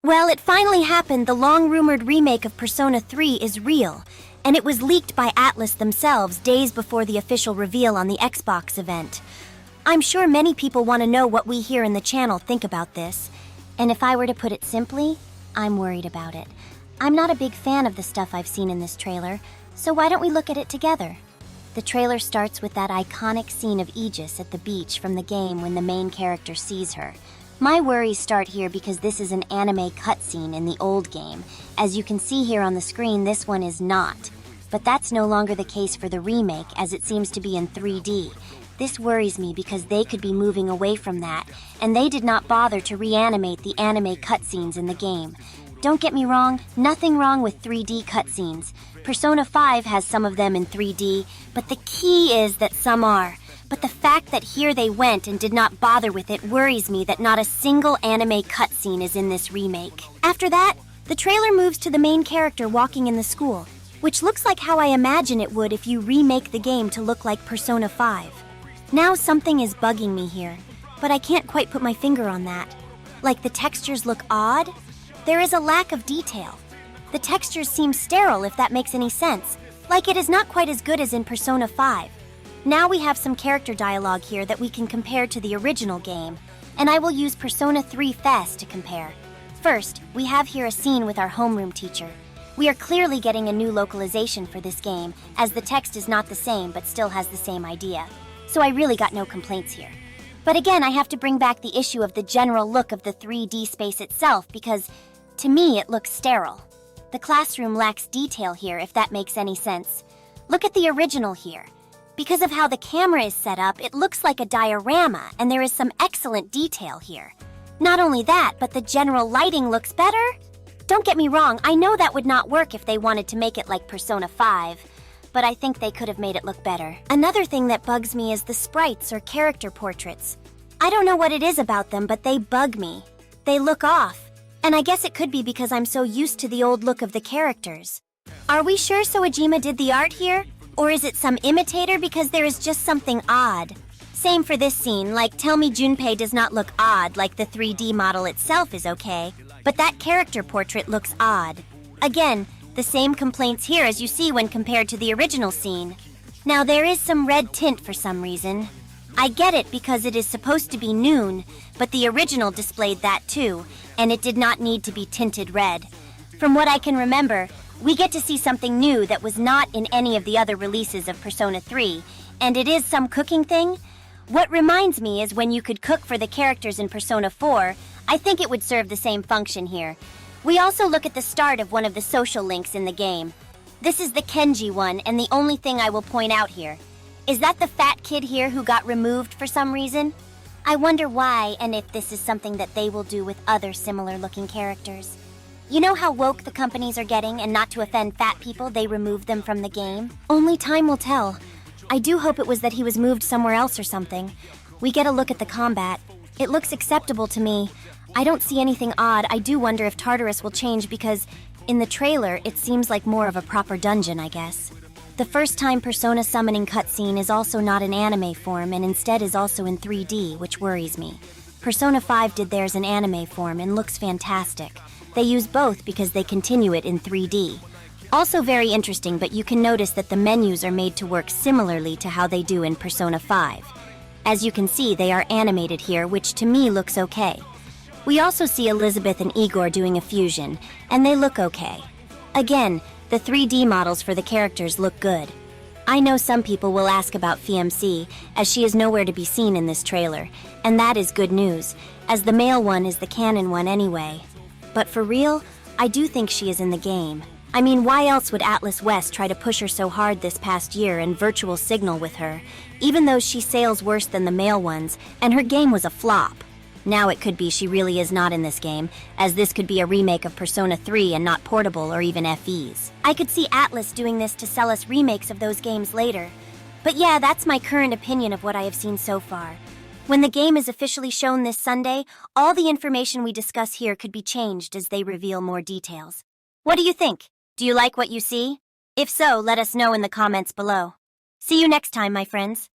Well, it finally happened. The long-rumored remake of Persona 3 is real, and it was leaked by Atlus themselves days before the official reveal on the Xbox event. I'm sure many people want to know what we here in the channel think about this, and if I were to put it simply, I'm worried about it. I'm not a big fan of the stuff I've seen in this trailer, so why don't we look at it together? The trailer starts with that iconic scene of Aegis at the beach from the game when the main character sees her. My worries start here because this is an anime cutscene in the old game. As you can see here on the screen, this one is not. But that's no longer the case for the remake, as it seems to be in 3D. This worries me because they could be moving away from that, and they did not bother to reanimate the anime cutscenes in the game. Don't get me wrong, nothing wrong with 3D cutscenes. Persona 5 has some of them in 3D, but the key is that some are. But the fact that here they went and did not bother with it worries me that not a single anime cutscene is in this remake. After that, the trailer moves to the main character walking in the school, which looks like how I imagine it would if you remake the game to look like Persona 5. Now something is bugging me here, but I can't quite put my finger on that. Like the textures look odd? There is a lack of detail. The textures seem sterile, if that makes any sense. Like it is not quite as good as in Persona 5. Now we have some character dialogue here that we can compare to the original game, and I will use Persona 3 Fest to compare. First, we have here a scene with our homeroom teacher. We are clearly getting a new localization for this game, as the text is not the same but still has the same idea. So I really got no complaints here. But again, I have to bring back the issue of the general look of the 3D space itself because, to me, it looks sterile. The classroom lacks detail here, if that makes any sense. Look at the original here. Because of how the camera is set up, it looks like a diorama, and there is some excellent detail here. Not only that, but the general lighting looks better. Don't get me wrong, I know that would not work if they wanted to make it like Persona 5, but I think they could have made it look better. Another thing that bugs me is the sprites or character portraits. I don't know what it is about them, but they bug me. They look off, and I guess it could be because I'm so used to the old look of the characters. Are we sure Soejima did the art here? Or is it some imitator because there is just something odd? Same for this scene, like tell me Junpei does not look odd like the 3D model itself is okay, but that character portrait looks odd. Again, the same complaints here as you see when compared to the original scene. Now there is some red tint for some reason. I get it because it is supposed to be noon, but the original displayed that too, and it did not need to be tinted red. From what I can remember, we get to see something new that was not in any of the other releases of Persona 3, and it is some cooking thing. What reminds me is when you could cook for the characters in Persona 4, I think it would serve the same function here. We also look at the start of one of the social links in the game. This is the Kenji one, and the only thing I will point out here. Is that the fat kid here who got removed for some reason? I wonder why, and if this is something that they will do with other similar-looking characters. You know how woke the companies are getting, and not to offend fat people, they removed them from the game? Only time will tell. I do hope it was that he was moved somewhere else or something. We get a look at the combat. It looks acceptable to me. I don't see anything odd. I do wonder if Tartarus will change because, in the trailer, it seems like more of a proper dungeon, I guess. The first time Persona summoning cutscene is also not in anime form and instead is also in 3D, which worries me. Persona 5 did theirs in anime form and looks fantastic. They use both because they continue it in 3D. Also very interesting, but you can notice that the menus are made to work similarly to how they do in Persona 5. As you can see, they are animated here, which to me looks okay. We also see Elizabeth and Igor doing a fusion, and they look okay. Again, the 3D models for the characters look good. I know some people will ask about FMC, as she is nowhere to be seen in this trailer, and that is good news, as the male one is the canon one anyway. But for real, I do think she is in the game. I mean, why else would Atlus West try to push her so hard this past year and virtual signal with her, even though she sails worse than the male ones, and her game was a flop? Now it could be she really is not in this game, as this could be a remake of Persona 3 and not portable or even FEs. I could see Atlus doing this to sell us remakes of those games later. But yeah, that's my current opinion of what I have seen so far. When the game is officially shown this Sunday, all the information we discuss here could be changed as they reveal more details. What do you think? Do you like what you see? If so, let us know in the comments below. See you next time, my friends.